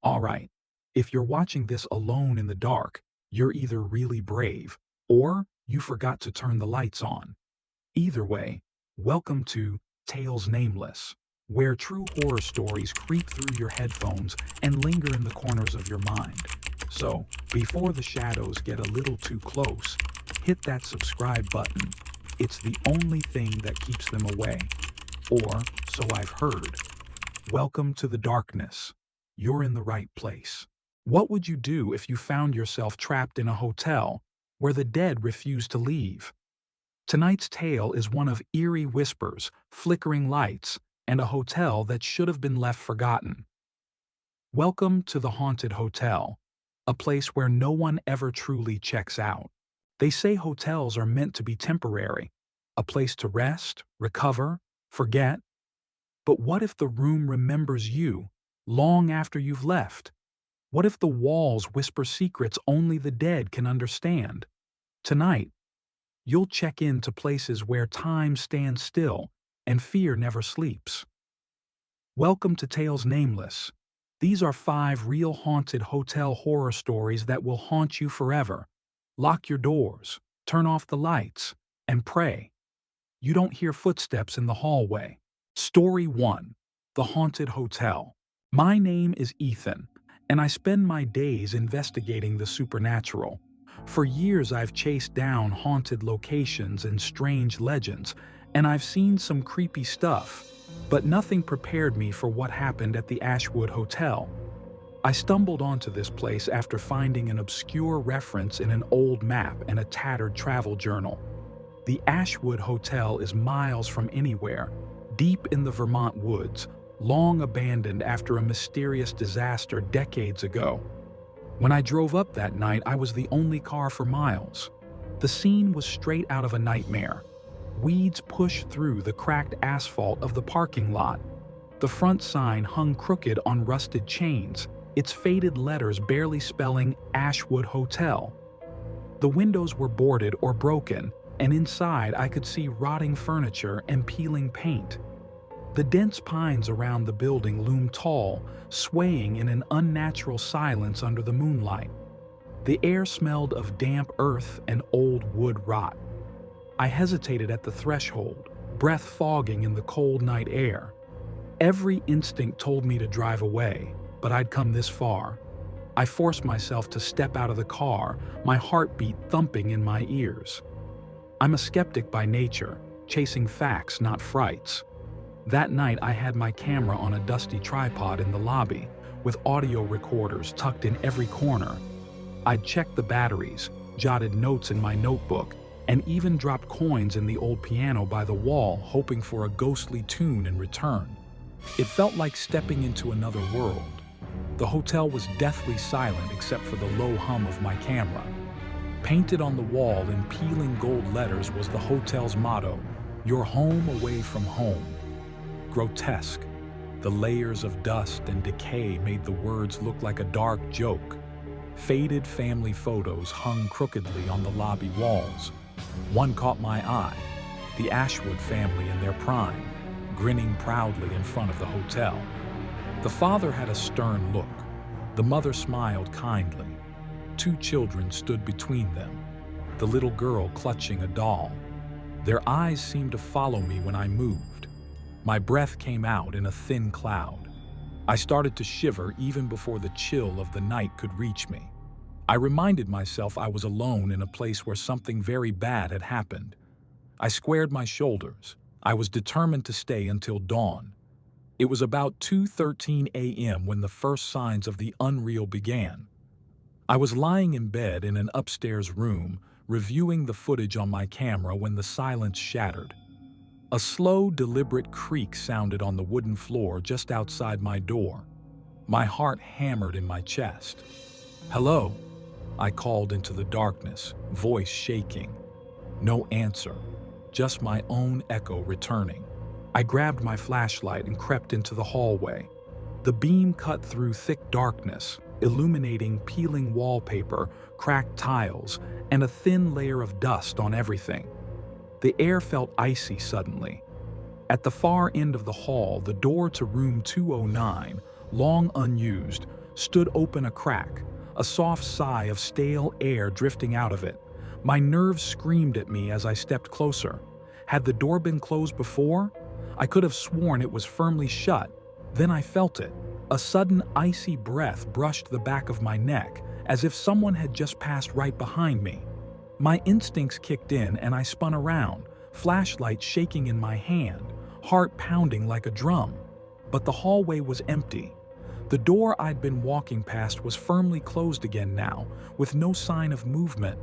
Alright, if you're watching this alone in the dark, you're either really brave, or you forgot to turn the lights on. Either way, welcome to Tales Nameless, where true horror stories creep through your headphones and linger in the corners of your mind. So, before the shadows get a little too close, hit that subscribe button. It's the only thing that keeps them away. Or, so I've heard. Welcome to the darkness. You're in the right place. What would you do if you found yourself trapped in a hotel where the dead refuse to leave? Tonight's tale is one of eerie whispers, flickering lights, and a hotel that should have been left forgotten. Welcome to the Haunted Hotel, a place where no one ever truly checks out. They say hotels are meant to be temporary, a place to rest, recover, forget. But what if the room remembers you long after you've left? What if the walls whisper secrets only the dead can understand? Tonight, you'll check into places where time stands still and fear never sleeps. Welcome to Tales Nameless. These are 5 real haunted hotel horror stories that will haunt you forever. Lock your doors, turn off the lights, and pray you don't hear footsteps in the hallway. Story 1. The Haunted Hotel. My name is Ethan, and I spend my days investigating the supernatural. For years I've chased down haunted locations and strange legends, and I've seen some creepy stuff, but nothing prepared me for what happened at the Ashwood Hotel. I stumbled onto this place after finding an obscure reference in an old map and a tattered travel journal. The Ashwood Hotel is miles from anywhere, deep in the Vermont woods, long abandoned after a mysterious disaster decades ago. When I drove up that night, I was the only car for miles. The scene was straight out of a nightmare. Weeds pushed through the cracked asphalt of the parking lot. The front sign hung crooked on rusted chains, its faded letters barely spelling Ashwood Hotel. The windows were boarded or broken, and inside I could see rotting furniture and peeling paint. The dense pines around the building loomed tall, swaying in an unnatural silence under the moonlight. The air smelled of damp earth and old wood rot. I hesitated at the threshold, breath fogging in the cold night air. Every instinct told me to drive away, but I'd come this far. I forced myself to step out of the car, my heartbeat thumping in my ears. I'm a skeptic by nature, chasing facts, not frights. That night I had my camera on a dusty tripod in the lobby, with audio recorders tucked in every corner. I'd checked the batteries, jotted notes in my notebook, and even dropped coins in the old piano by the wall, hoping for a ghostly tune in return. It felt like stepping into another world. The hotel was deathly silent except for the low hum of my camera. Painted on the wall in peeling gold letters was the hotel's motto, "Your home away from home." Grotesque, the layers of dust and decay made the words look like a dark joke. Faded family photos hung crookedly on the lobby walls. One caught my eye, the Ashwood family in their prime, grinning proudly in front of the hotel. The father had a stern look. The mother smiled kindly. 2 children stood between them, the little girl clutching a doll. Their eyes seemed to follow me when I moved. My breath came out in a thin cloud. I started to shiver even before the chill of the night could reach me. I reminded myself I was alone in a place where something very bad had happened. I squared my shoulders. I was determined to stay until dawn. It was about 2:13 a.m. when the first signs of the unreal began. I was lying in bed in an upstairs room, reviewing the footage on my camera when the silence shattered. A slow, deliberate creak sounded on the wooden floor just outside my door. My heart hammered in my chest. "Hello?" I called into the darkness, voice shaking. No answer, just my own echo returning. I grabbed my flashlight and crept into the hallway. The beam cut through thick darkness, illuminating peeling wallpaper, cracked tiles, and a thin layer of dust on everything. The air felt icy suddenly. At the far end of the hall, the door to room 209, long unused, stood open a crack, a soft sigh of stale air drifting out of it. My nerves screamed at me as I stepped closer. Had the door been closed before? I could have sworn it was firmly shut. Then I felt it. A sudden icy breath brushed the back of my neck, as if someone had just passed right behind me. My instincts kicked in and I spun around, flashlight shaking in my hand, heart pounding like a drum. But the hallway was empty. The door I'd been walking past was firmly closed again now, with no sign of movement.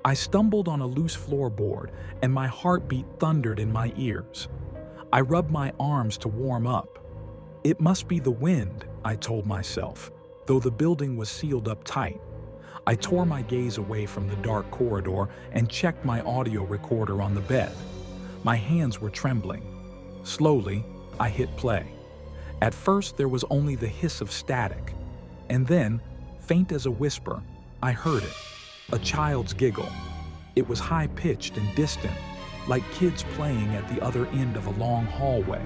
I stumbled on a loose floorboard, and my heartbeat thundered in my ears. I rubbed my arms to warm up. It must be the wind, I told myself, though the building was sealed up tight. I tore my gaze away from the dark corridor and checked my audio recorder on the bed. My hands were trembling. Slowly, I hit play. At first, there was only the hiss of static. And then, faint as a whisper, I heard it. A child's giggle. It was high-pitched and distant, like kids playing at the other end of a long hallway.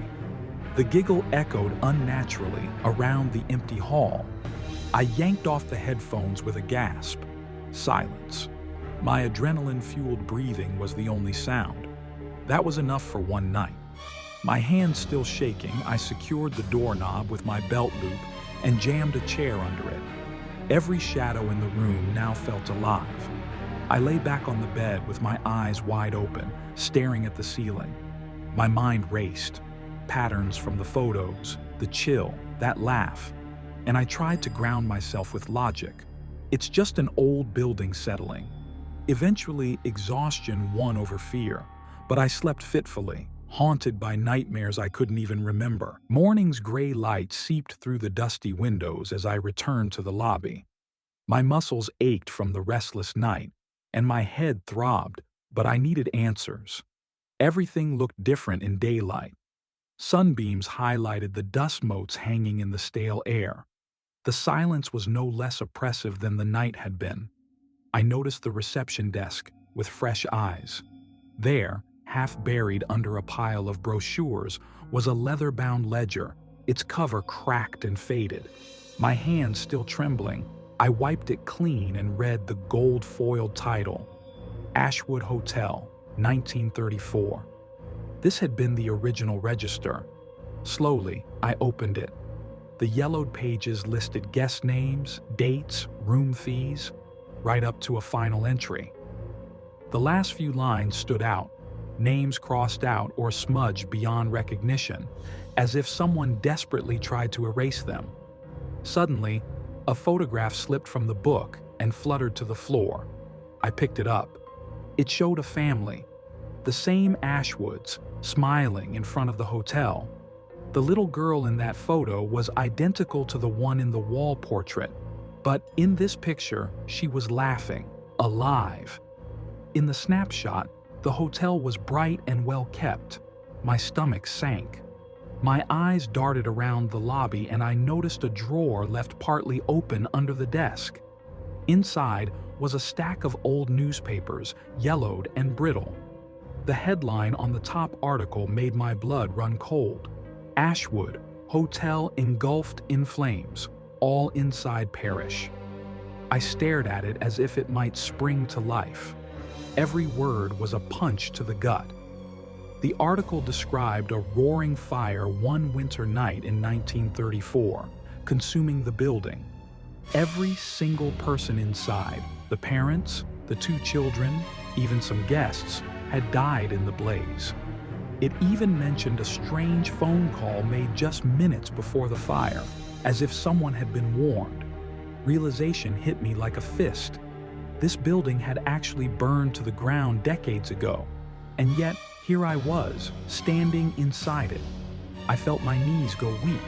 The giggle echoed unnaturally around the empty hall. I yanked off the headphones with a gasp. Silence. My adrenaline-fueled breathing was the only sound. That was enough for one night. My hands still shaking, I secured the doorknob with my belt loop and jammed a chair under it. Every shadow in the room now felt alive. I lay back on the bed with my eyes wide open, staring at the ceiling. My mind raced. Patterns from the photos, the chill, that laugh. And I tried to ground myself with logic. It's just an old building settling. Eventually, exhaustion won over fear, but I slept fitfully, haunted by nightmares I couldn't even remember. Morning's gray light seeped through the dusty windows as I returned to the lobby. My muscles ached from the restless night, and my head throbbed, but I needed answers. Everything looked different in daylight. Sunbeams highlighted the dust motes hanging in the stale air. The silence was no less oppressive than the night had been. I noticed the reception desk with fresh eyes. There, half buried under a pile of brochures, was a leather-bound ledger, its cover cracked and faded. My hands still trembling, I wiped it clean and read the gold-foiled title, Ashwood Hotel, 1934. This had been the original register. Slowly, I opened it. The yellowed pages listed guest names, dates, room fees, right up to a final entry. The last few lines stood out, names crossed out or smudged beyond recognition, as if someone desperately tried to erase them. Suddenly, a photograph slipped from the book and fluttered to the floor. I picked it up. It showed a family, the same Ashwoods, smiling in front of the hotel. The little girl in that photo was identical to the one in the wall portrait, but in this picture, she was laughing, alive. In the snapshot, the hotel was bright and well kept. My stomach sank. My eyes darted around the lobby and I noticed a drawer left partly open under the desk. Inside was a stack of old newspapers, yellowed and brittle. The headline on the top article made my blood run cold. Ashwood, Hotel engulfed in flames, all inside perish. I stared at it as if it might spring to life. Every word was a punch to the gut. The article described a roaring fire one winter night in 1934, consuming the building. Every single person inside, the parents, the 2 children, even some guests, had died in the blaze. It even mentioned a strange phone call made just minutes before the fire, as if someone had been warned. Realization hit me like a fist. This building had actually burned to the ground decades ago, and yet here I was, standing inside it. I felt my knees go weak.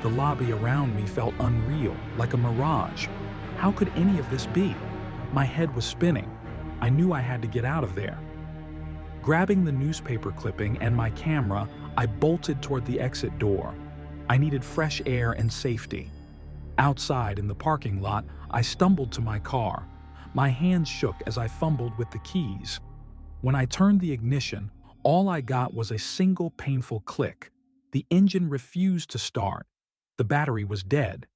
The lobby around me felt unreal, like a mirage. How could any of this be? My head was spinning. I knew I had to get out of there. Grabbing the newspaper clipping and my camera, I bolted toward the exit door. I needed fresh air and safety. Outside in the parking lot, I stumbled to my car. My hands shook as I fumbled with the keys. When I turned the ignition, all I got was a single painful click. The engine refused to start. The battery was dead.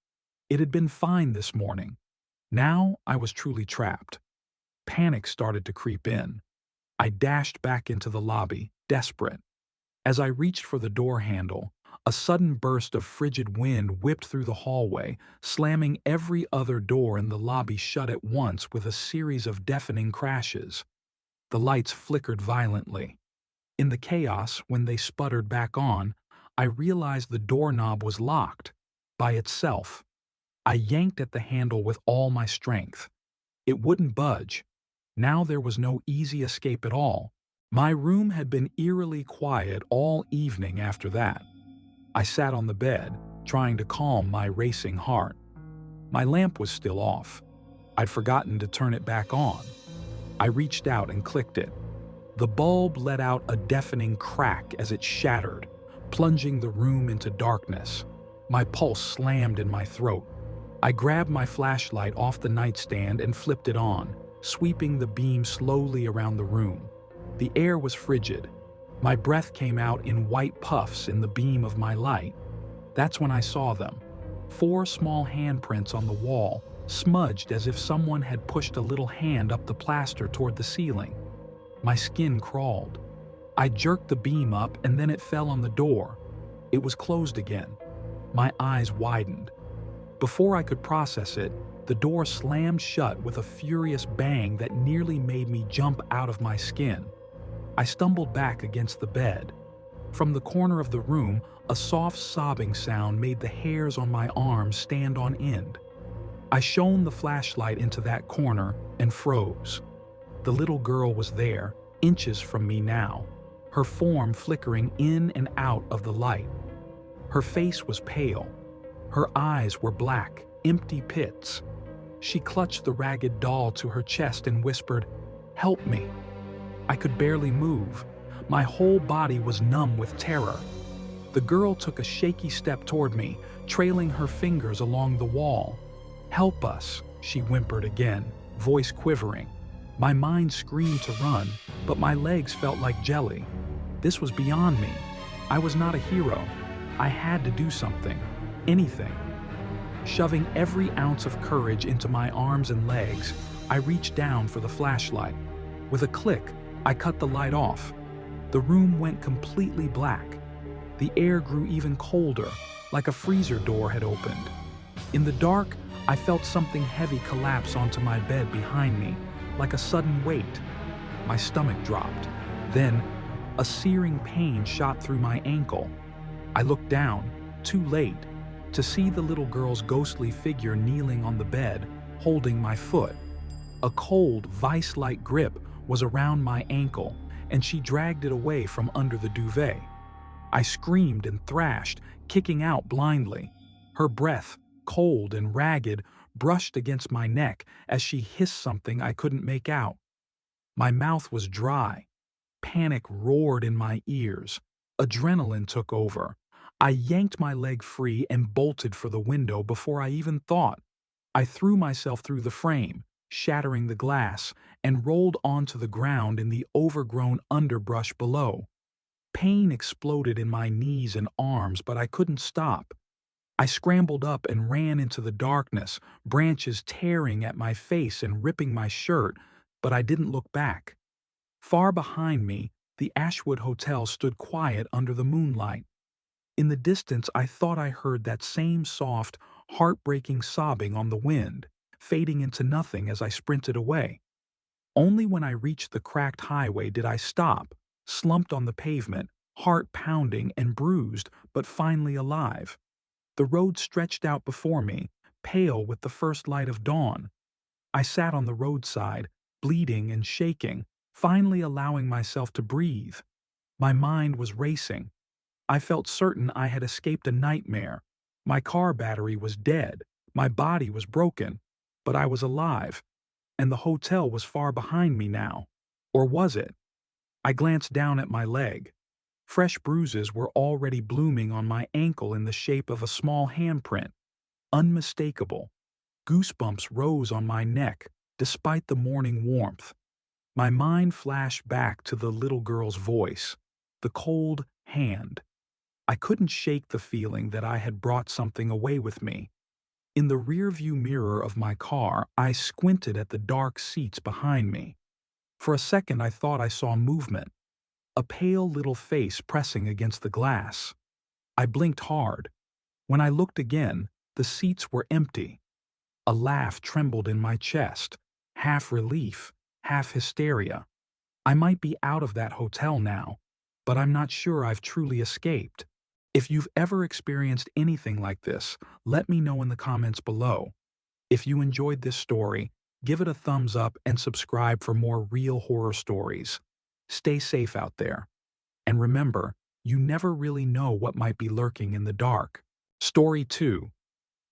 It had been fine this morning. Now I was truly trapped. Panic started to creep in. I dashed back into the lobby, desperate. As I reached for the door handle, a sudden burst of frigid wind whipped through the hallway, slamming every other door in the lobby shut at once with a series of deafening crashes. The lights flickered violently. In the chaos, when they sputtered back on, I realized the doorknob was locked, by itself. I yanked at the handle with all my strength. It wouldn't budge. Now there was no easy escape at all. My room had been eerily quiet all evening after that. I sat on the bed, trying to calm my racing heart. My lamp was still off. I'd forgotten to turn it back on. I reached out and clicked it. The bulb let out a deafening crack as it shattered, plunging the room into darkness. My pulse slammed in my throat. I grabbed my flashlight off the nightstand and flipped it on, sweeping the beam slowly around the room. The air was frigid. My breath came out in white puffs in the beam of my light. That's when I saw them. 4 small handprints on the wall, smudged as if someone had pushed a little hand up the plaster toward the ceiling. My skin crawled. I jerked the beam up and then it fell on the door. It was closed again. My eyes widened. Before I could process it, the door slammed shut with a furious bang that nearly made me jump out of my skin. I stumbled back against the bed. From the corner of the room, a soft sobbing sound made the hairs on my arms stand on end. I shone the flashlight into that corner and froze. The little girl was there, inches from me now, her form flickering in and out of the light. Her face was pale. Her eyes were black, empty pits. She clutched the ragged doll to her chest and whispered, "Help me." I could barely move. My whole body was numb with terror. The girl took a shaky step toward me, trailing her fingers along the wall. "Help us," she whimpered again, voice quivering. My mind screamed to run, but my legs felt like jelly. This was beyond me. I was not a hero. I had to do something. Anything. Shoving every ounce of courage into my arms and legs, I reached down for the flashlight. With a click, I cut the light off. The room went completely black. The air grew even colder, like a freezer door had opened. In the dark, I felt something heavy collapse onto my bed behind me, like a sudden weight. My stomach dropped. Then, a searing pain shot through my ankle. I looked down, too late, to see the little girl's ghostly figure kneeling on the bed, holding my foot. A cold, vice-like grip was around my ankle, and she dragged it away from under the duvet. I screamed and thrashed, kicking out blindly. Her breath, cold and ragged, brushed against my neck as she hissed something I couldn't make out. My mouth was dry. Panic roared in my ears. Adrenaline took over. I yanked my leg free and bolted for the window before I even thought. I threw myself through the frame, shattering the glass, and rolled onto the ground in the overgrown underbrush below. Pain exploded in my knees and arms, but I couldn't stop. I scrambled up and ran into the darkness, branches tearing at my face and ripping my shirt, but I didn't look back. Far behind me, the Ashwood Hotel stood quiet under the moonlight. In the distance, I thought I heard that same soft, heartbreaking sobbing on the wind, fading into nothing as I sprinted away. Only when I reached the cracked highway did I stop, slumped on the pavement, heart pounding and bruised, but finally alive. The road stretched out before me, pale with the first light of dawn. I sat on the roadside, bleeding and shaking, finally allowing myself to breathe. My mind was racing. I felt certain I had escaped a nightmare. My car battery was dead, my body was broken, but I was alive, and the hotel was far behind me now. Or was it? I glanced down at my leg. Fresh bruises were already blooming on my ankle in the shape of a small handprint. Unmistakable. Goosebumps rose on my neck, despite the morning warmth. My mind flashed back to the little girl's voice, the cold hand. I couldn't shake the feeling that I had brought something away with me. In the rearview mirror of my car, I squinted at the dark seats behind me. For a second, I thought I saw movement, a pale little face pressing against the glass. I blinked hard. When I looked again, the seats were empty. A laugh trembled in my chest, half relief, half hysteria. I might be out of that hotel now, but I'm not sure I've truly escaped. If you've ever experienced anything like this, let me know in the comments below. If you enjoyed this story, give it a thumbs up and subscribe for more real horror stories. Stay safe out there. And remember, you never really know what might be lurking in the dark. Story 2.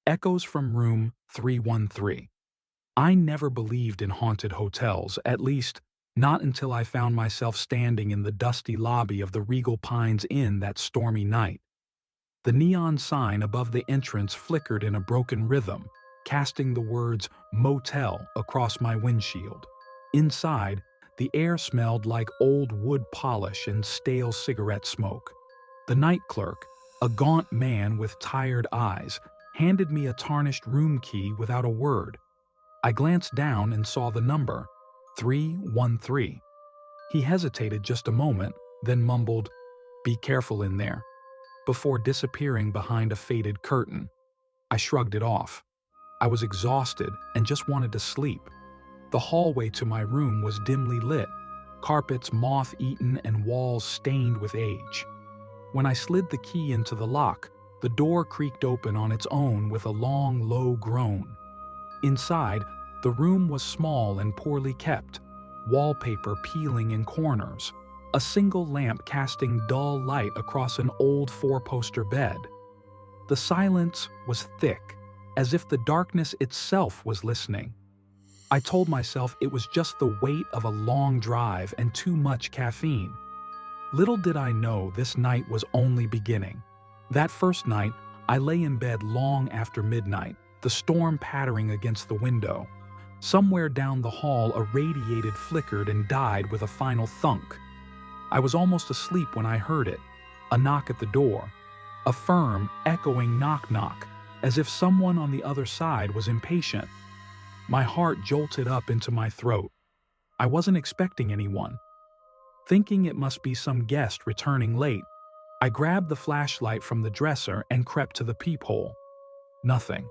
Echoes from Room 313. I never believed in haunted hotels, at least not until I found myself standing in the dusty lobby of the Regal Pines Inn that stormy night. The neon sign above the entrance flickered in a broken rhythm, casting the words Motel across my windshield. Inside, the air smelled like old wood polish and stale cigarette smoke. The night clerk, a gaunt man with tired eyes, handed me a tarnished room key without a word. I glanced down and saw the number, 313. He hesitated just a moment, then mumbled, "Be careful in there," before disappearing behind a faded curtain. I shrugged it off. I was exhausted and just wanted to sleep. The hallway to my room was dimly lit, carpets moth-eaten and walls stained with age. When I slid the key into the lock, the door creaked open on its own with a long, low groan. Inside, the room was small and poorly kept, wallpaper peeling in corners, a single lamp casting dull light across an old four-poster bed. The silence was thick, as if the darkness itself was listening. I told myself it was just the weight of a long drive and too much caffeine. Little did I know this night was only beginning. That first night, I lay in bed long after midnight, the storm pattering against the window. Somewhere down the hall, a radiator flickered and died with a final thunk. I was almost asleep when I heard it, a knock at the door, a firm, echoing knock-knock, as if someone on the other side was impatient. My heart jolted up into my throat. I wasn't expecting anyone. Thinking it must be some guest returning late, I grabbed the flashlight from the dresser and crept to the peephole. Nothing.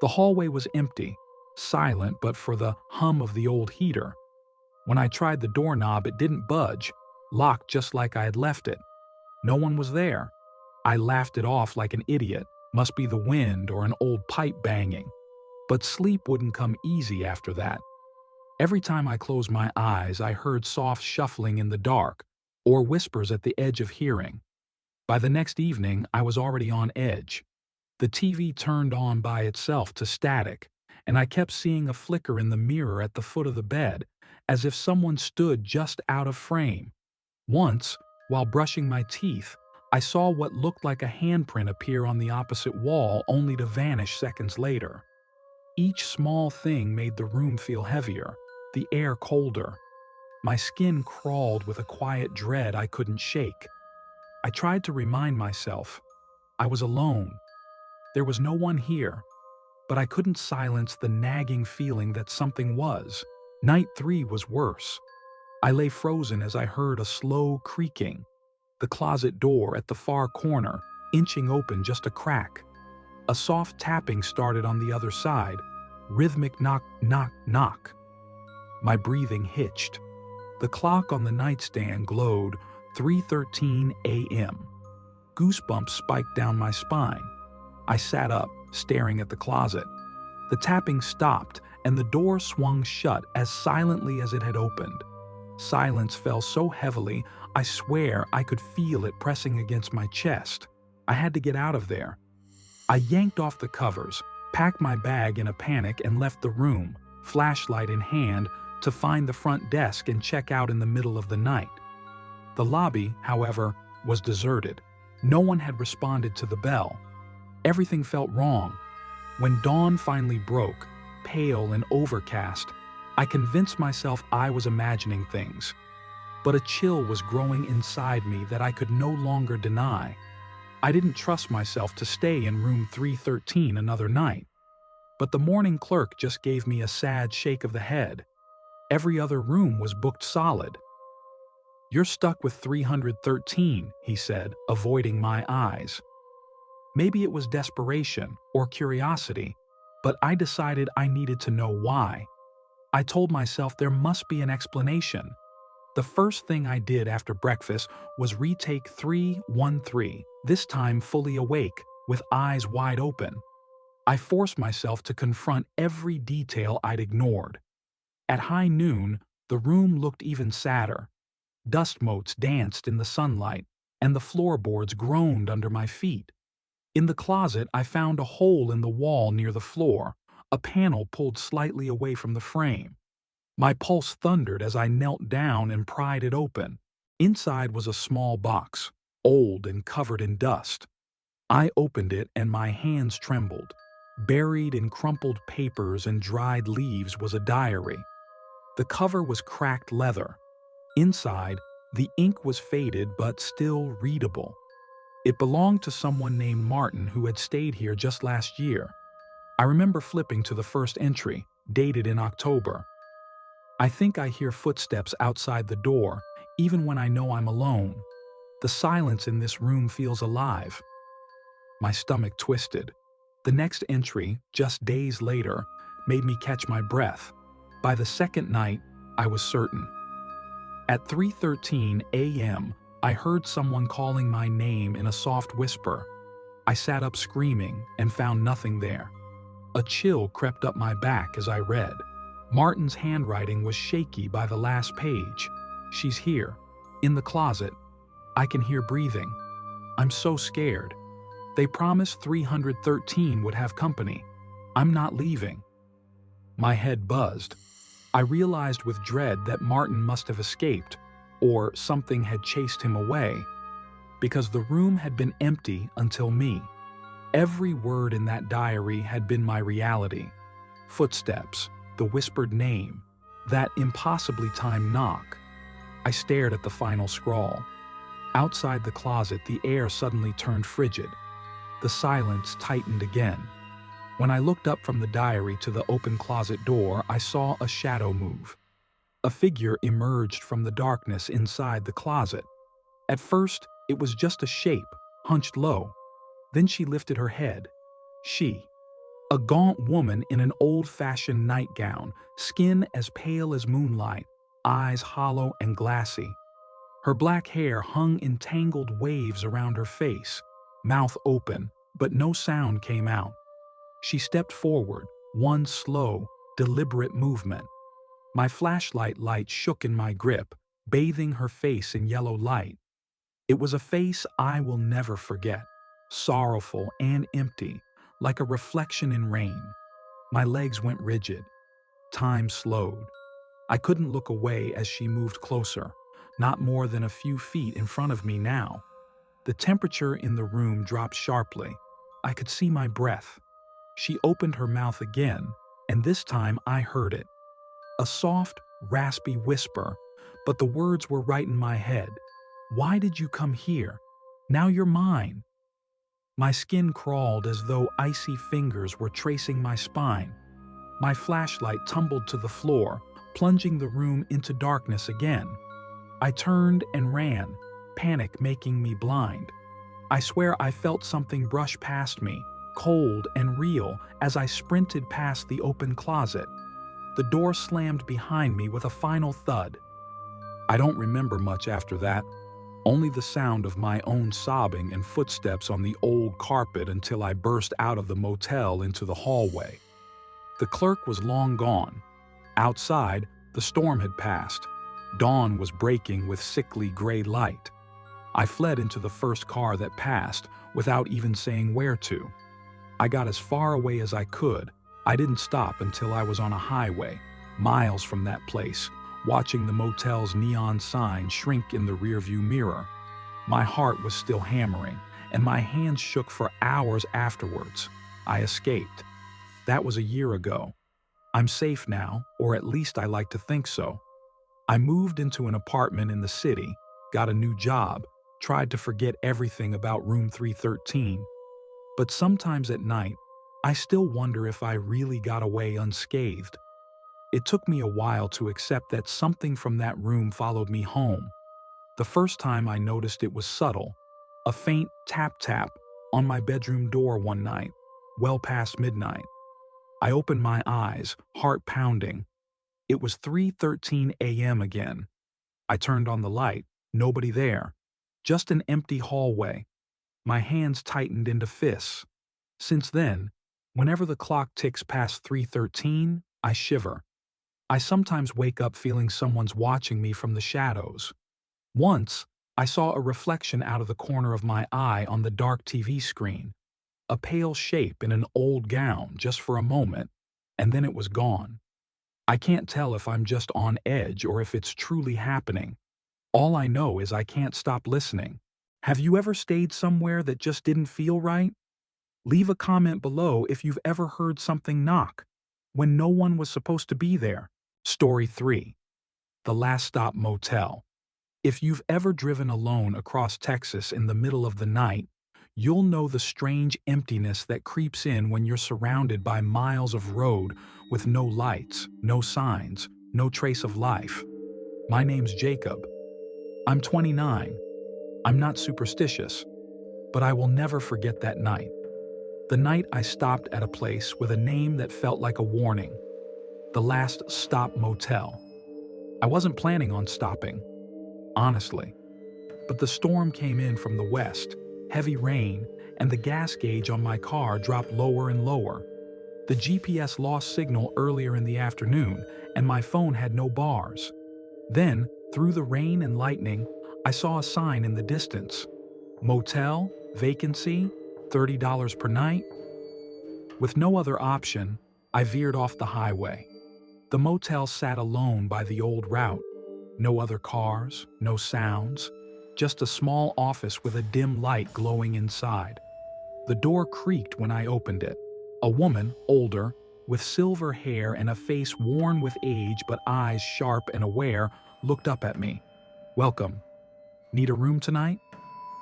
The hallway was empty, silent but for the hum of the old heater. When I tried the doorknob, it didn't budge, locked just like I had left it. No one was there. I laughed it off like an idiot. Must be the wind or an old pipe banging. But sleep wouldn't come easy after that. Every time I closed my eyes, I heard soft shuffling in the dark, or whispers at the edge of hearing. By the next evening, I was already on edge. The TV turned on by itself to static, and I kept seeing a flicker in the mirror at the foot of the bed, as if someone stood just out of frame. Once, while brushing my teeth, I saw what looked like a handprint appear on the opposite wall, only to vanish seconds later. Each small thing made the room feel heavier, the air colder. My skin crawled with a quiet dread I couldn't shake. I tried to remind myself I was alone. There was no one here, but I couldn't silence the nagging feeling that something was. Night 3 was worse. I lay frozen as I heard a slow creaking, the closet door at the far corner inching open just a crack. A soft tapping started on the other side, rhythmic knock, knock, knock. My breathing hitched. The clock on the nightstand glowed 3:13 a.m. Goosebumps spiked down my spine. I sat up, staring at the closet. The tapping stopped, and the door swung shut as silently as it had opened. Silence fell so heavily, I swear I could feel it pressing against my chest. I had to get out of there. I yanked off the covers, packed my bag in a panic, and left the room, flashlight in hand, to find the front desk and check out in the middle of the night. The lobby, however, was deserted. No one had responded to the bell. Everything felt wrong. When dawn finally broke, pale and overcast, I convinced myself I was imagining things. But a chill was growing inside me that I could no longer deny. I didn't trust myself to stay in room 313 another night. but the morning clerk just gave me a sad shake of the head. Every other room was booked solid. "You're stuck with 313, he said, avoiding my eyes. Maybe it was desperation or curiosity, but I decided I needed to know why. I told myself there must be an explanation. The first thing I did after breakfast was retake 313, this time fully awake, with eyes wide open. I forced myself to confront every detail I'd ignored. At high noon, the room looked even sadder. Dust motes danced in the sunlight, and the floorboards groaned under my feet. In the closet, I found a hole in the wall near the floor, a panel pulled slightly away from the frame. My pulse thundered as I knelt down and pried it open. Inside was a small box, old and covered in dust. I opened it and my hands trembled. Buried in crumpled papers and dried leaves was a diary. The cover was cracked leather. Inside, the ink was faded but still readable. It belonged to someone named Martin who had stayed here just last year. I remember flipping to the first entry, dated in October. "I think I hear footsteps outside the door, even when I know I'm alone. The silence in this room feels alive." My stomach twisted. The next entry, just days later, made me catch my breath. By the second night, I was certain. At 3:13 a.m., I heard someone calling my name in a soft whisper. I sat up screaming and found nothing there. A chill crept up my back as I read. Martin's handwriting was shaky by the last page. "She's here, in the closet. I can hear breathing. I'm so scared. They promised 313 would have company. I'm not leaving." My head buzzed. I realized with dread that Martin must have escaped, or something had chased him away, because the room had been empty until me. Every word in that diary had been my reality. Footsteps, the whispered name, that impossibly timed knock. I stared at the final scrawl. Outside the closet, the air suddenly turned frigid. The silence tightened again. When I looked up from the diary to the open closet door, I saw a shadow move. A figure emerged from the darkness inside the closet. At first, it was just a shape, hunched low. Then she lifted her head. She, a gaunt woman in an old-fashioned nightgown, skin as pale as moonlight, eyes hollow and glassy. Her black hair hung in tangled waves around her face, mouth open, but no sound came out. She stepped forward, one slow, deliberate movement. My flashlight light shook in my grip, bathing her face in yellow light. It was a face I will never forget, sorrowful and empty, like a reflection in rain. My legs went rigid. Time slowed. I couldn't look away as she moved closer, not more than a few feet in front of me now. The temperature in the room dropped sharply. I could see my breath. She opened her mouth again, and this time I heard it. A soft, raspy whisper, but the words were right in my head. "Why did you come here? Now you're mine." My skin crawled as though icy fingers were tracing my spine. My flashlight tumbled to the floor, plunging the room into darkness again. I turned and ran, panic making me blind. I swear I felt something brush past me, cold and real, as I sprinted past the open closet. The door slammed behind me with a final thud. I don't remember much after that, only the sound of my own sobbing and footsteps on the old carpet until I burst out of the motel into the hallway. The clerk was long gone. Outside, the storm had passed. Dawn was breaking with sickly gray light. I fled into the first car that passed, without even saying where to. I got as far away as I could. I didn't stop until I was on a highway, miles from that place, watching the motel's neon sign shrink in the rearview mirror. My heart was still hammering, and my hands shook for hours afterwards. I escaped. That was a year ago. I'm safe now, or at least I like to think so. I moved into an apartment in the city, got a new job, tried to forget everything about room 313. But sometimes at night, I still wonder if I really got away unscathed. It took me a while to accept that something from that room followed me home. The first time I noticed it was subtle, a faint tap-tap on my bedroom door one night, well past midnight. I opened my eyes, heart pounding. It was 3:13 a.m. again. I turned on the light, nobody there, just an empty hallway. My hands tightened into fists. Since then, whenever the clock ticks past 3:13, I shiver. I sometimes wake up feeling someone's watching me from the shadows. Once, I saw a reflection out of the corner of my eye on the dark TV screen, a pale shape in an old gown just for a moment, and then it was gone. I can't tell if I'm just on edge or if it's truly happening. All I know is I can't stop listening. Have you ever stayed somewhere that just didn't feel right? Leave a comment below if you've ever heard something knock when no one was supposed to be there. Story 3. The Last Stop Motel. If you've ever driven alone across Texas in the middle of the night, you'll know the strange emptiness that creeps in when you're surrounded by miles of road with no lights, no signs, no trace of life. My name's Jacob. I'm 29. I'm not superstitious, but I will never forget that night. The night I stopped at a place with a name that felt like a warning. The Last Stop Motel. I wasn't planning on stopping, honestly. But the storm came in from the west, heavy rain, and the gas gauge on my car dropped lower and lower. The GPS lost signal earlier in the afternoon, and my phone had no bars. Then, through the rain and lightning, I saw a sign in the distance. Motel, vacancy, $30 per night. With no other option, I veered off the highway. The motel sat alone by the old route. No other cars, no sounds, just a small office with a dim light glowing inside. The door creaked when I opened it. A woman, older, with silver hair and a face worn with age but eyes sharp and aware, looked up at me. "Welcome. Need a room tonight?"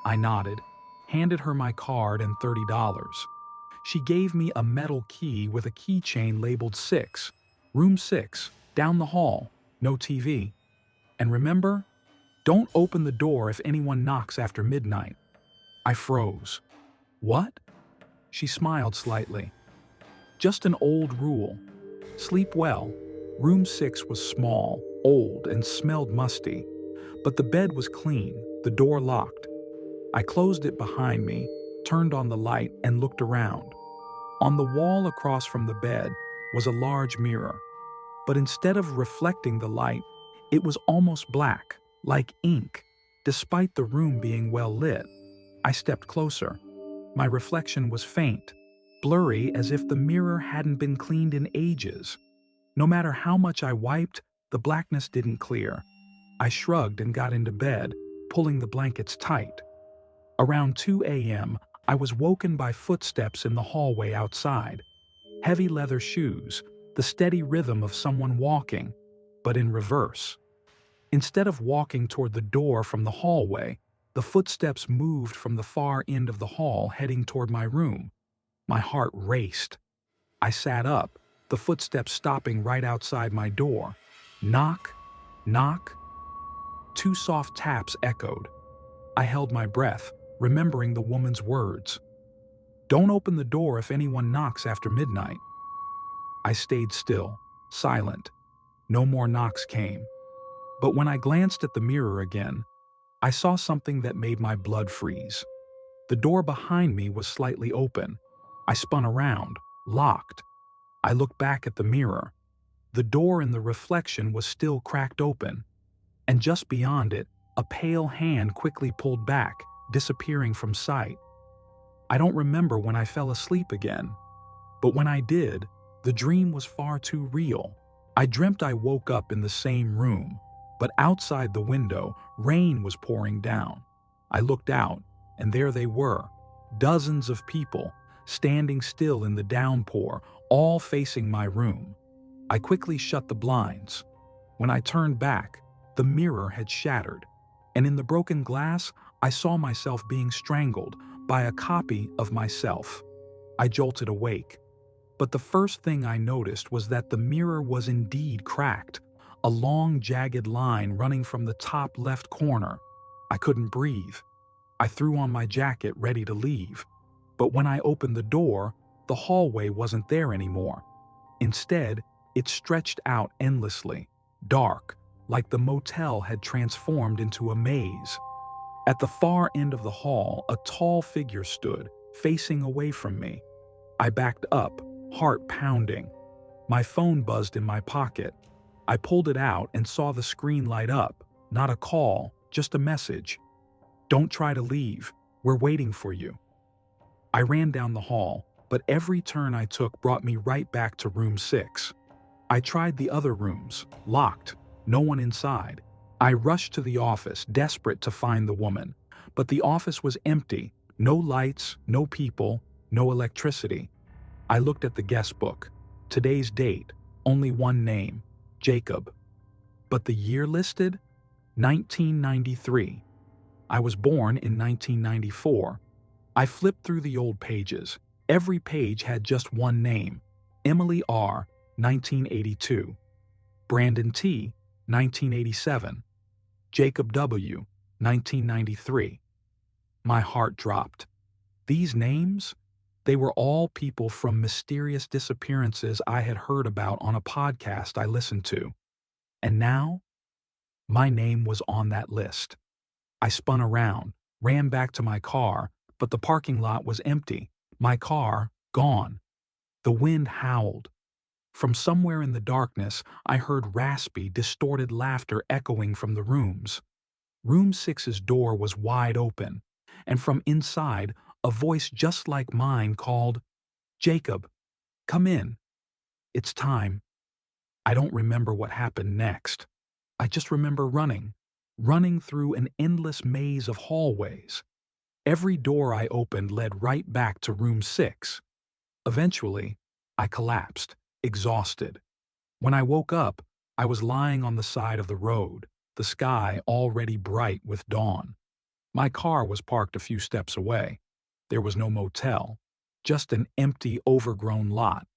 I nodded, handed her my card and $30. She gave me a metal key with a keychain labeled 6. Room 6, down the hall, no TV. And remember, don't open the door if anyone knocks after midnight. I froze. What? She smiled slightly. Just an old rule. Sleep well. Room 6 was small, old, and smelled musty. But the bed was clean, the door locked. I closed it behind me, turned on the light, and looked around. On the wall across from the bed was a large mirror. But instead of reflecting the light, it was almost black, like ink, despite the room being well lit. I stepped closer. My reflection was faint, blurry as if the mirror hadn't been cleaned in ages. No matter how much I wiped, the blackness didn't clear. I shrugged and got into bed, pulling the blankets tight. Around 2 a.m., I was woken by footsteps in the hallway outside. Heavy leather shoes, the steady rhythm of someone walking, but in reverse. Instead of walking toward the door from the hallway, the footsteps moved from the far end of the hall heading toward my room. My heart raced. I sat up, the footsteps stopping right outside my door. Knock, knock. 2 soft taps echoed. I held my breath, remembering the woman's words. Don't open the door if anyone knocks after midnight. I stayed still, silent. No more knocks came. But when I glanced at the mirror again, I saw something that made my blood freeze. The door behind me was slightly open. I spun around, locked. I looked back at the mirror. The door in the reflection was still cracked open. And just beyond it, a pale hand quickly pulled back, disappearing from sight. I don't remember when I fell asleep again. But when I did, the dream was far too real. I dreamt I woke up in the same room, but outside the window, rain was pouring down. I looked out, and there they were, dozens of people, standing still in the downpour, all facing my room. I quickly shut the blinds. When I turned back, the mirror had shattered, and in the broken glass, I saw myself being strangled by a copy of myself. I jolted awake, But the first thing I noticed was that the mirror was indeed cracked, a long, jagged line running from the top left corner. I couldn't breathe. I threw on my jacket, ready to leave. But when I opened the door, the hallway wasn't there anymore. Instead, it stretched out endlessly, dark, like the motel had transformed into a maze. At the far end of the hall, a tall figure stood, facing away from me. I backed up, heart pounding. My phone buzzed in my pocket. I pulled it out and saw the screen light up. Not a call, just a message. "Don't try to leave. We're waiting for you." I ran down the hall, but every turn I took brought me right back to room 6. I tried the other rooms, locked, no one inside. I rushed to the office, desperate to find the woman. But the office was empty, no lights, no people, no electricity. I looked at the guest book. Today's date, only one name, Jacob. But the year listed? 1993. I was born in 1994. I flipped through the old pages. Every page had just one name. Emily R., 1982. Brandon T., 1987. Jacob W., 1993. My heart dropped. These names? They were all people from mysterious disappearances I had heard about on a podcast I listened to. And now, my name was on that list. I spun around, ran back to my car, but the parking lot was empty. My car, gone. The wind howled. From somewhere in the darkness, I heard raspy, distorted laughter echoing from the rooms. Room 6's door was wide open, and from inside, a voice just like mine called, "Jacob, come in. It's time." I don't remember what happened next. I just remember running through an endless maze of hallways. Every door I opened led right back to room 6. Eventually, I collapsed, exhausted. When I woke up, I was lying on the side of the road, the sky already bright with dawn. My car was parked a few steps away. There was no motel, just an empty, overgrown lot.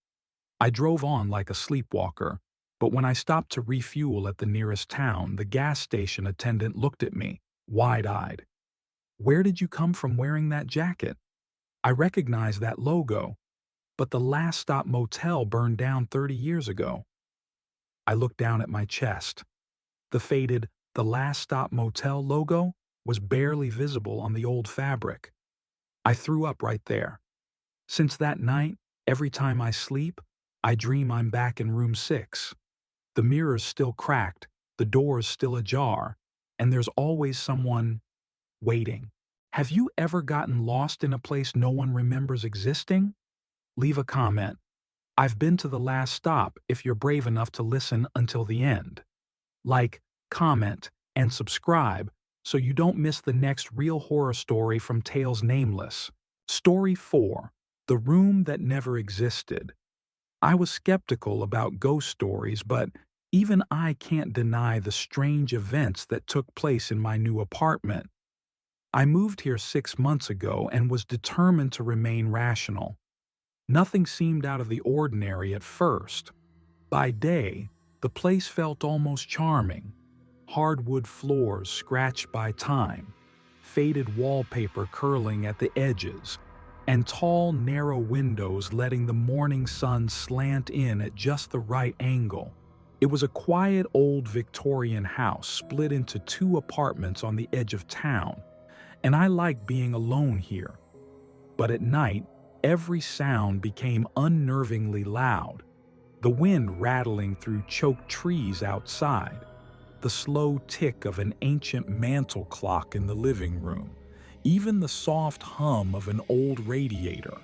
I drove on like a sleepwalker, but when I stopped to refuel at the nearest town, the gas station attendant looked at me, wide-eyed. "Where did you come from wearing that jacket?" I recognized that logo, but the Last Stop Motel burned down 30 years ago. I looked down at my chest. The faded "The Last Stop Motel" logo was barely visible on the old fabric. I threw up right there. Since that night, every time I sleep, I dream I'm back in room 6. The mirror's still cracked, the door's still ajar, and there's always someone waiting. Have you ever gotten lost in a place no one remembers existing? Leave a comment. I've been to the last stop if you're brave enough to listen until the end. Like, comment, and subscribe so you don't miss the next real horror story from Tales Nameless. Story 4. The Room That Never Existed. I was skeptical about ghost stories, but even I can't deny the strange events that took place in my new apartment. I moved here 6 months ago and was determined to remain rational. Nothing seemed out of the ordinary at first. By day, the place felt almost charming. Hardwood floors scratched by time, faded wallpaper curling at the edges, and tall, narrow windows letting the morning sun slant in at just the right angle. It was a quiet old Victorian house split into 2 apartments on the edge of town, and I liked being alone here. But at night, every sound became unnervingly loud. The wind rattling through choked trees outside, the slow tick of an ancient mantel clock in the living room, even the soft hum of an old radiator.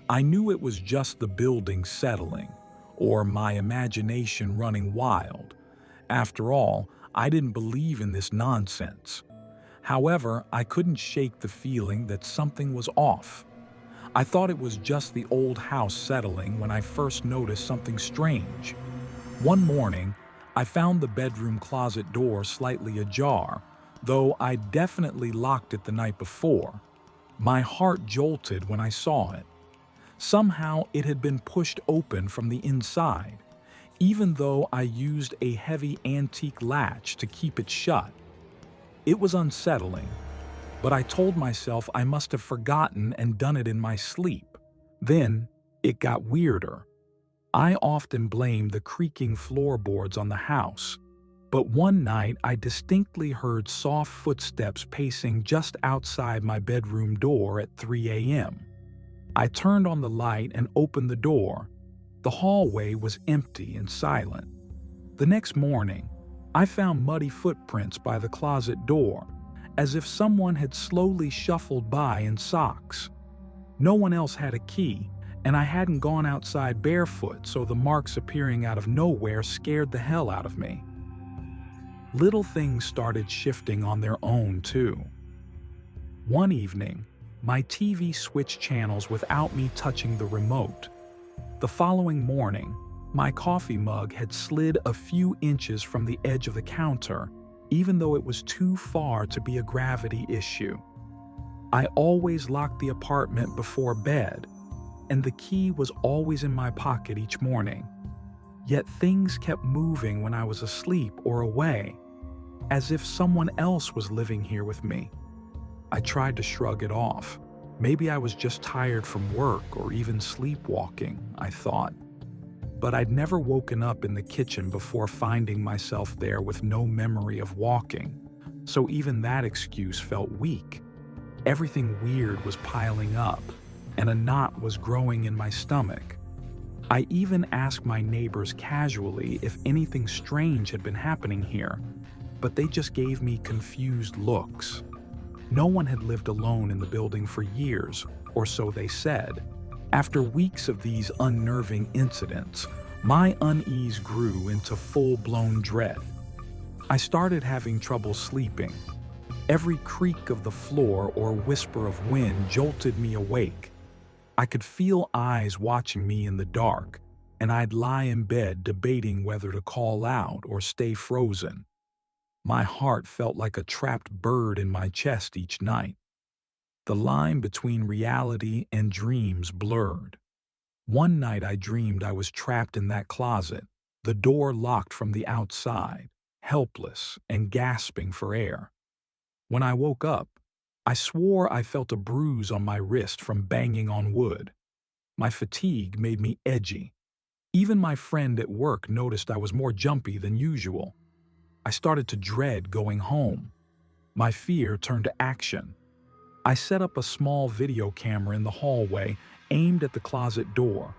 I knew it was just the building settling, or my imagination running wild. After all, I didn't believe in this nonsense. However, I couldn't shake the feeling that something was off. I thought it was just the old house settling when I first noticed something strange. One morning, I found the bedroom closet door slightly ajar, though I definitely locked it the night before. My heart jolted when I saw it. Somehow it had been pushed open from the inside, even though I used a heavy antique latch to keep it shut. It was unsettling, but I told myself I must have forgotten and done it in my sleep. Then it got weirder. I often blamed the creaking floorboards on the house, but one night I distinctly heard soft footsteps pacing just outside my bedroom door at 3 a.m. I turned on the light and opened the door. The hallway was empty and silent. The next morning, I found muddy footprints by the closet door, as if someone had slowly shuffled by in socks. No one else had a key, and I hadn't gone outside barefoot, so the marks appearing out of nowhere scared the hell out of me. Little things started shifting on their own, too. One evening, my TV switched channels without me touching the remote. The following morning, my coffee mug had slid a few inches from the edge of the counter, even though it was too far to be a gravity issue. I always locked the apartment before bed, and the key was always in my pocket each morning. Yet things kept moving when I was asleep or away, as if someone else was living here with me. I tried to shrug it off. Maybe I was just tired from work or even sleepwalking, I thought. But I'd never woken up in the kitchen before finding myself there with no memory of walking, so even that excuse felt weak. Everything weird was piling up, and a knot was growing in my stomach. I even asked my neighbors casually if anything strange had been happening here, but they just gave me confused looks. No one had lived alone in the building for years, or so they said. After weeks of these unnerving incidents, my unease grew into full-blown dread. I started having trouble sleeping. Every creak of the floor or whisper of wind jolted me awake. I could feel eyes watching me in the dark, and I'd lie in bed debating whether to call out or stay frozen. My heart felt like a trapped bird in my chest each night. The line between reality and dreams blurred. One night I dreamed I was trapped in that closet, the door locked from the outside, helpless and gasping for air. When I woke up, I swore I felt a bruise on my wrist from banging on wood. My fatigue made me edgy. Even my friend at work noticed I was more jumpy than usual. I started to dread going home. My fear turned to action. I set up a small video camera in the hallway aimed at the closet door.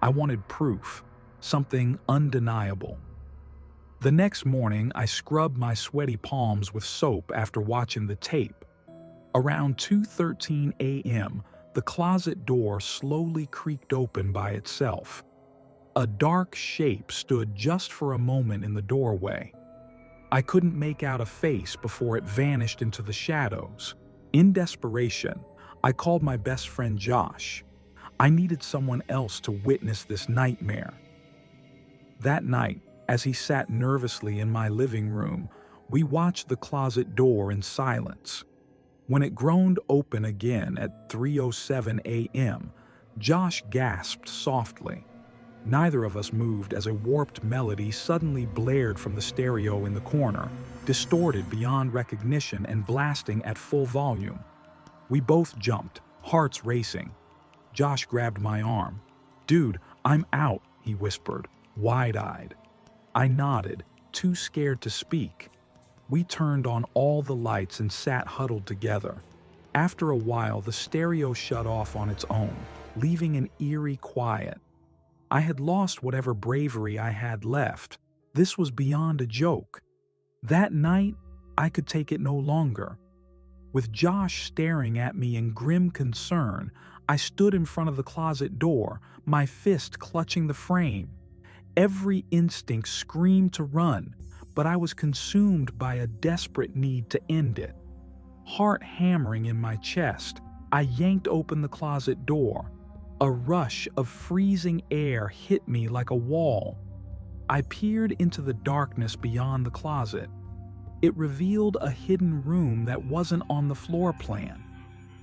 I wanted proof, something undeniable. The next morning, I scrubbed my sweaty palms with soap after watching the tape. Around 2:13 a.m., the closet door slowly creaked open by itself. A dark shape stood just for a moment in the doorway. I couldn't make out a face before it vanished into the shadows. In desperation, I called my best friend Josh. I needed someone else to witness this nightmare. That night, as he sat nervously in my living room, we watched the closet door in silence. When it groaned open again at 3:07 a.m., Josh gasped softly. Neither of us moved as a warped melody suddenly blared from the stereo in the corner, distorted beyond recognition and blasting at full volume. We both jumped, hearts racing. Josh grabbed my arm. "Dude, I'm out," he whispered, wide-eyed. I nodded, too scared to speak. We turned on all the lights and sat huddled together. After a while, the stereo shut off on its own, leaving an eerie quiet. I had lost whatever bravery I had left. This was beyond a joke. That night, I could take it no longer. With Josh staring at me in grim concern, I stood in front of the closet door, my fist clutching the frame. Every instinct screamed to run, but I was consumed by a desperate need to end it. Heart hammering in my chest, I yanked open the closet door. A rush of freezing air hit me like a wall. I peered into the darkness beyond the closet. It revealed a hidden room that wasn't on the floor plan.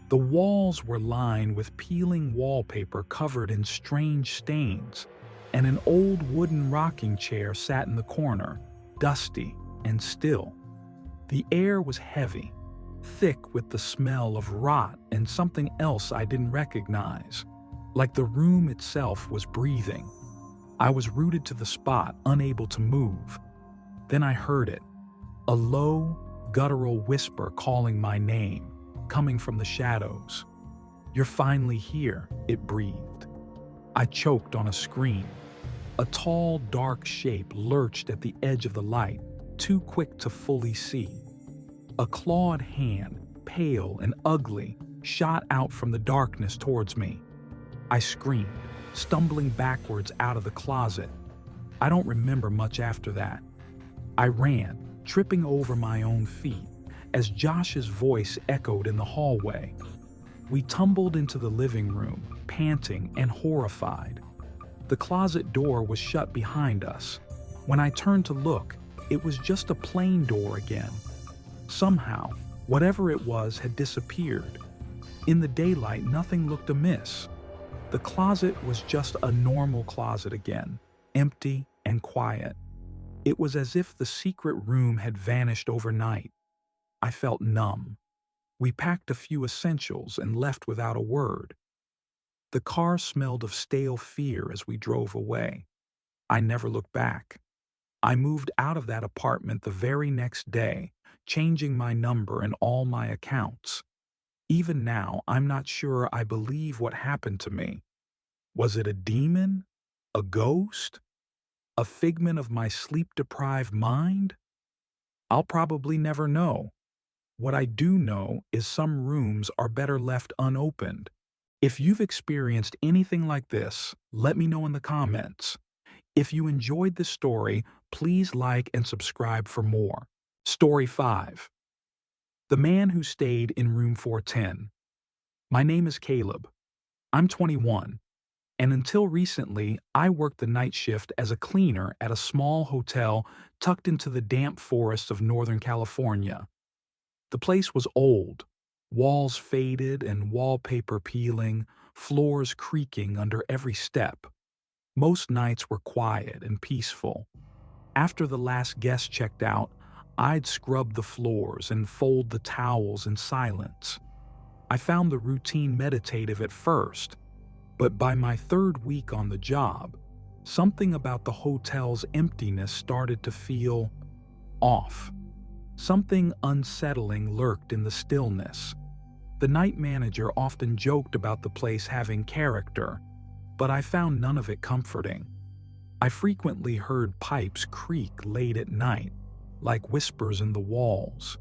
The walls were lined with peeling wallpaper covered in strange stains, and an old wooden rocking chair sat in the corner, dusty and still. The air was heavy, thick with the smell of rot and something else I didn't recognize, like the room itself was breathing. I was rooted to the spot, unable to move. Then I heard it, a low, guttural whisper calling my name, coming from the shadows. "You're finally here," it breathed. I choked on a scream. A tall, dark shape lurched at the edge of the light, too quick to fully see. A clawed hand, pale and ugly, shot out from the darkness towards me. I screamed, stumbling backwards out of the closet. I don't remember much after that. I ran, tripping over my own feet, as Josh's voice echoed in the hallway. We tumbled into the living room, panting and horrified. The closet door was shut behind us. When I turned to look, it was just a plain door again. Somehow, whatever it was had disappeared. In the daylight, nothing looked amiss. The closet was just a normal closet again, empty and quiet. It was as if the secret room had vanished overnight. I felt numb. We packed a few essentials and left without a word. The car smelled of stale fear as we drove away. I never looked back. I moved out of that apartment the very next day, changing my number and all my accounts. Even now, I'm not sure I believe what happened to me. Was it a demon? A ghost? A figment of my sleep-deprived mind? I'll probably never know. What I do know is some rooms are better left unopened. If you've experienced anything like this, let me know in the comments. If you enjoyed this story, please like and subscribe for more. Story 5. The Man Who Stayed in Room 410. My name is Caleb. I'm 21, and until recently, I worked the night shift as a cleaner at a small hotel tucked into the damp forests of Northern California. The place was old, walls faded and wallpaper peeling, floors creaking under every step. Most nights were quiet and peaceful. After the last guest checked out, I'd scrub the floors and fold the towels in silence. I found the routine meditative at first, but by my third week on the job, something about the hotel's emptiness started to feel off. Something unsettling lurked in the stillness. The night manager often joked about the place having character, but I found none of it comforting. I frequently heard pipes creak late at night, like whispers in the walls.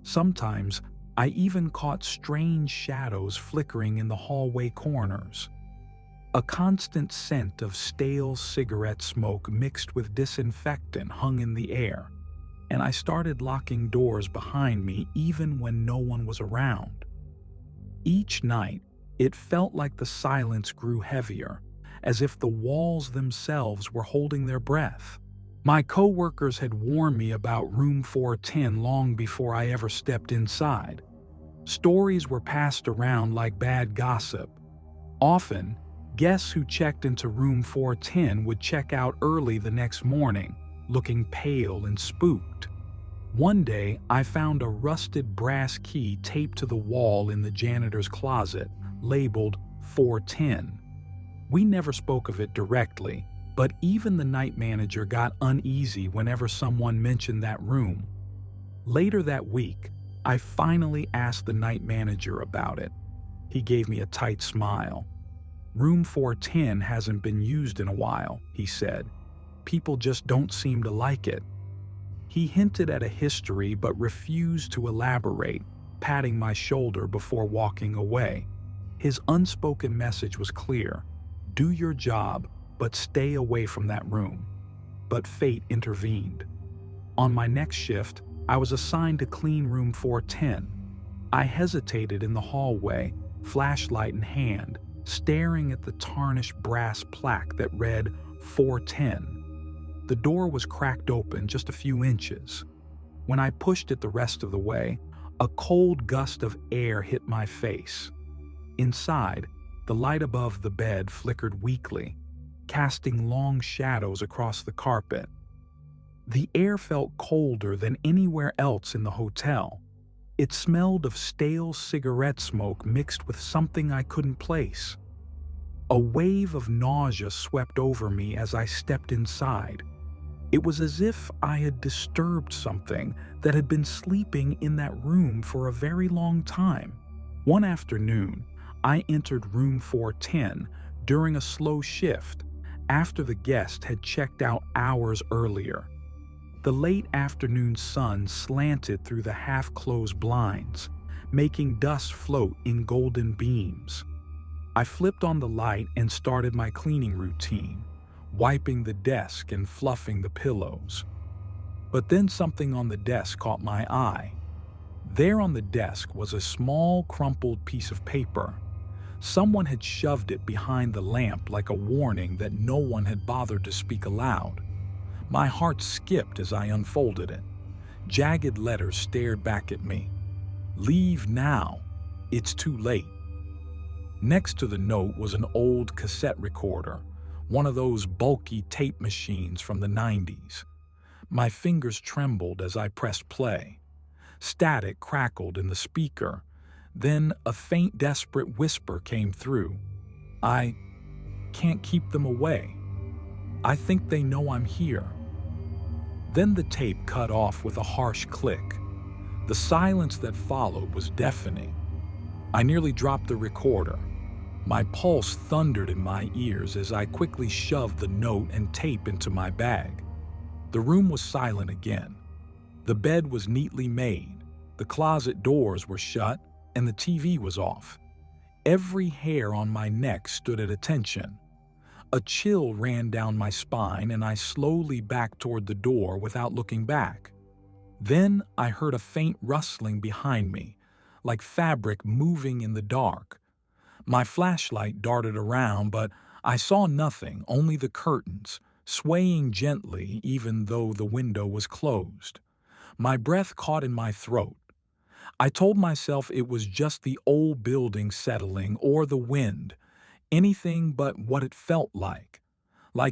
Sometimes, I even caught strange shadows flickering in the hallway corners. A constant scent of stale cigarette smoke mixed with disinfectant hung in the air, and I started locking doors behind me even when no one was around. Each night, it felt like the silence grew heavier, as if the walls themselves were holding their breath. My coworkers had warned me about room 410 long before I ever stepped inside. Stories were passed around like bad gossip. Often, guests who checked into room 410 would check out early the next morning, looking pale and spooked. One day, I found a rusted brass key taped to the wall in the janitor's closet, labeled 410. We never spoke of it directly, but even the night manager got uneasy whenever someone mentioned that room. Later that week, I finally asked the night manager about it. He gave me a tight smile. "Room 410 hasn't been used in a while," he said. "People just don't seem to like it." He hinted at a history but refused to elaborate, patting my shoulder before walking away. His unspoken message was clear: do your job, but stay away from that room. But fate intervened. On my next shift, I was assigned to clean room 410. I hesitated in the hallway, flashlight in hand, staring at the tarnished brass plaque that read 410. The door was cracked open just a few inches. When I pushed it the rest of the way, A cold gust of air hit my face. Inside, the light above the bed flickered weakly, casting long shadows across the carpet. The air felt colder than anywhere else in the hotel. It smelled of stale cigarette smoke mixed with something I couldn't place. A wave of nausea swept over me as I stepped inside. It was as if I had disturbed something that had been sleeping in that room for a very long time. One afternoon, I entered room 410 during a slow shift after the guest had checked out hours earlier. The late afternoon sun slanted through the half-closed blinds, making dust float in golden beams. I flipped on the light and started my cleaning routine, wiping the desk and fluffing the pillows. But then something on the desk caught my eye. There on the desk was a small, crumpled piece of paper. Someone had shoved it behind the lamp like a warning that no one had bothered to speak aloud. My heart skipped as I unfolded it. Jagged letters stared back at me. "Leave now. It's too late." Next to the note was an old cassette recorder, one of those bulky tape machines from the 90s. My fingers trembled as I pressed play. Static crackled in the speaker. Then a faint, desperate whisper came through. "I can't keep them away. I think they know I'm here." Then the tape cut off with a harsh click. The silence that followed was deafening. I nearly dropped the recorder. My pulse thundered in my ears as I quickly shoved the note and tape into my bag. The room was silent again. The bed was neatly made, the closet doors were shut, and the TV was off. Every hair on my neck stood at attention. A chill ran down my spine and I slowly backed toward the door without looking back. Then I heard a faint rustling behind me, like fabric moving in the dark. My flashlight darted around, but I saw nothing, only the curtains, swaying gently even though the window was closed. My breath caught in my throat. I told myself it was just the old building settling or the wind, anything but what it felt like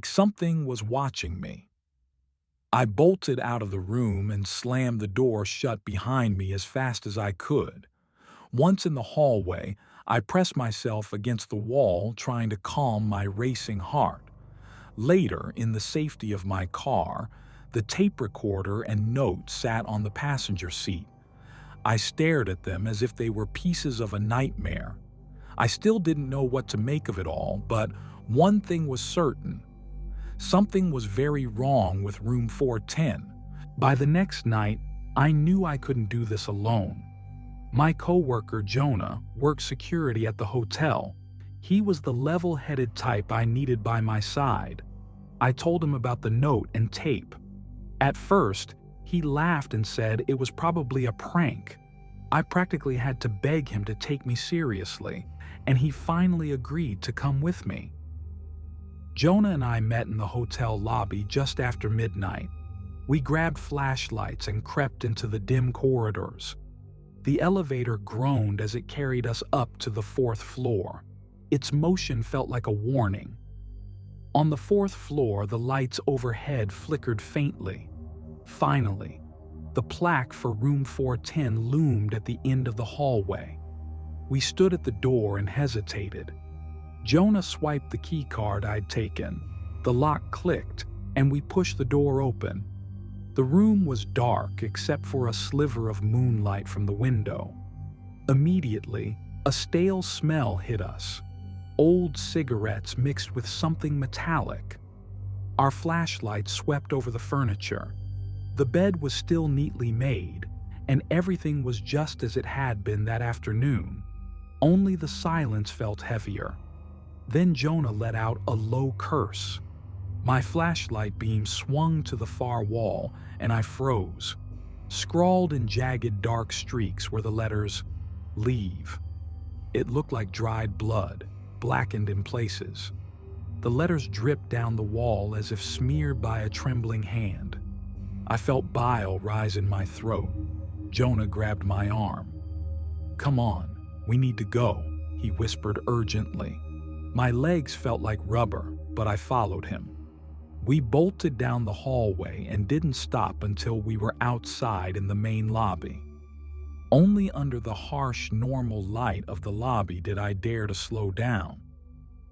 something was watching me. I bolted out of the room and slammed the door shut behind me as fast as I could. Once in the hallway, I pressed myself against the wall, trying to calm my racing heart. Later, in the safety of my car, the tape recorder and note sat on the passenger seat. I stared at them as if they were pieces of a nightmare. I still didn't know what to make of it all, but one thing was certain. Something was very wrong with room 410. By the next night, I knew I couldn't do this alone. My coworker, Jonah, worked security at the hotel. He was the level-headed type I needed by my side. I told him about the note and tape. At first, he laughed and said it was probably a prank. I practically had to beg him to take me seriously, and he finally agreed to come with me. Jonah and I met in the hotel lobby just after midnight. We grabbed flashlights and crept into the dim corridors. The elevator groaned as it carried us up to the 4th floor. Its motion felt like a warning. On the 4th floor, the lights overhead flickered faintly. Finally, the plaque for room 410 loomed at the end of the hallway. We stood at the door and hesitated. Jonah swiped the key card I'd taken. The lock clicked, and we pushed the door open. The room was dark except for a sliver of moonlight from the window. Immediately, a stale smell hit us. Old cigarettes mixed with something metallic. Our flashlights swept over the furniture. The bed was still neatly made, and everything was just as it had been that afternoon. Only the silence felt heavier. Then Jonah let out a low curse. My flashlight beam swung to the far wall, and I froze. Scrawled in jagged dark streaks were the letters, "Leave." It looked like dried blood, blackened in places. The letters dripped down the wall as if smeared by a trembling hand. I felt bile rise in my throat. Jonah grabbed my arm. "Come on, we need to go," he whispered urgently. My legs felt like rubber, but I followed him. We bolted down the hallway and didn't stop until we were outside in the main lobby. Only under the harsh, normal light of the lobby did I dare to slow down.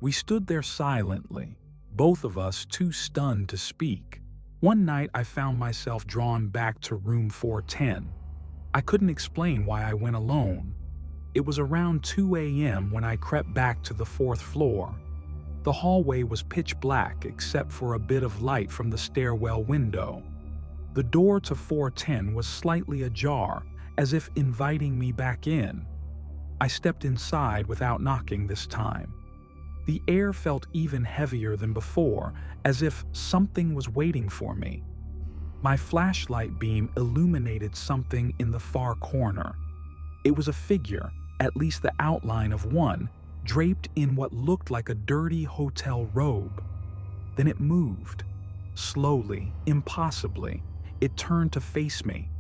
We stood there silently, both of us too stunned to speak. One night I found myself drawn back to room 410. I couldn't explain why I went alone. It was around 2 a.m. when I crept back to the 4th floor. The hallway was pitch black except for a bit of light from the stairwell window. The door to 410 was slightly ajar, as if inviting me back in. I stepped inside without knocking this time. The air felt even heavier than before, as if something was waiting for me. My flashlight beam illuminated something in the far corner. It was a figure, at least the outline of one, draped in what looked like a dirty hotel robe. Then it moved. Slowly, impossibly, it turned to face me.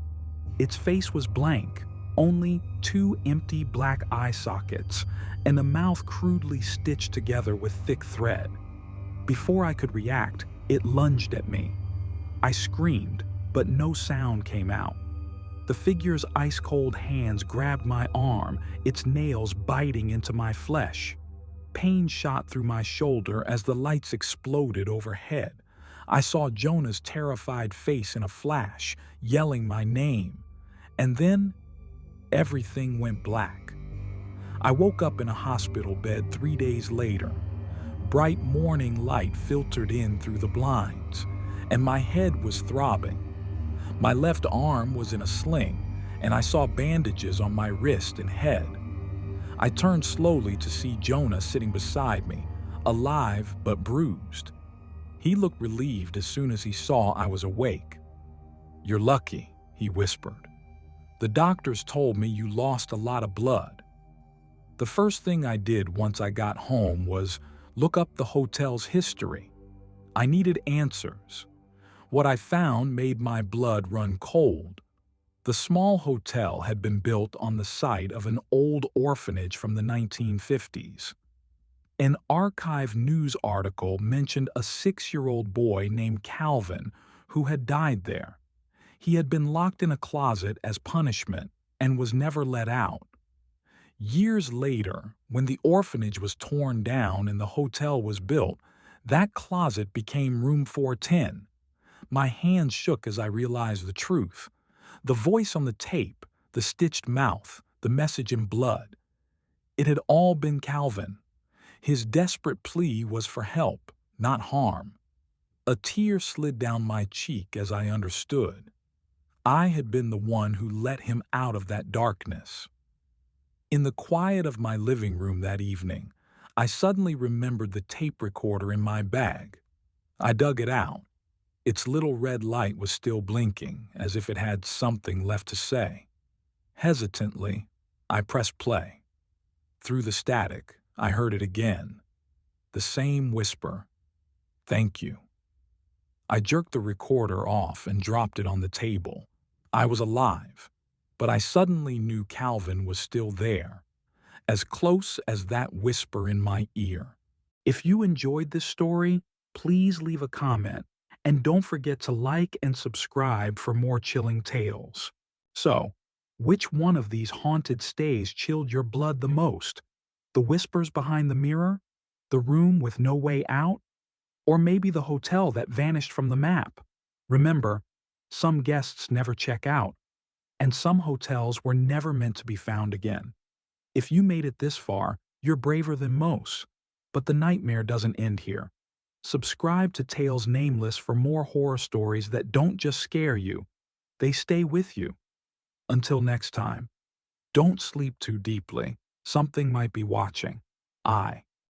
Its face was blank, only 2 empty black eye sockets, and a mouth crudely stitched together with thick thread. Before I could react, it lunged at me. I screamed, but no sound came out. The figure's ice-cold hands grabbed my arm, its nails biting into my flesh. Pain shot through my shoulder as the lights exploded overhead. I saw Jonah's terrified face in a flash, yelling my name. And then, everything went black. I woke up in a hospital bed 3 days later. Bright morning light filtered in through the blinds, and my head was throbbing. My left arm was in a sling, and I saw bandages on my wrist and head. I turned slowly to see Jonah sitting beside me, alive but bruised. He looked relieved as soon as he saw I was awake. "You're lucky," he whispered. "The doctors told me you lost a lot of blood." The first thing I did once I got home was look up the hotel's history. I needed answers. What I found made my blood run cold. The small hotel had been built on the site of an old orphanage from the 1950s. An archive news article mentioned a 6-year-old boy named Calvin who had died there. He had been locked in a closet as punishment and was never let out. Years later, when the orphanage was torn down and the hotel was built, that closet became room 410. My hands shook as I realized the truth. The voice on the tape, the stitched mouth, the message in blood. It had all been Calvin. His desperate plea was for help, not harm. A tear slid down my cheek as I understood. I had been the one who let him out of that darkness. In the quiet of my living room that evening, I suddenly remembered the tape recorder in my bag. I dug it out. Its little red light was still blinking, as if it had something left to say. Hesitantly, I pressed play. Through the static, I heard it again. The same whisper, "Thank you." I jerked the recorder off and dropped it on the table. I was alive, but I suddenly knew Calvin was still there, as close as that whisper in my ear. If you enjoyed this story, please leave a comment. And don't forget to like and subscribe for more chilling tales. So, which one of these haunted stays chilled your blood the most? The whispers behind the mirror? The room with no way out? Or maybe the hotel that vanished from the map? Remember, some guests never check out, and some hotels were never meant to be found again. If you made it this far, you're braver than most. But the nightmare doesn't end here. Subscribe to Tales Nameless for more horror stories that don't just scare you, they stay with you. Until next time, don't sleep too deeply. Something might be watching. I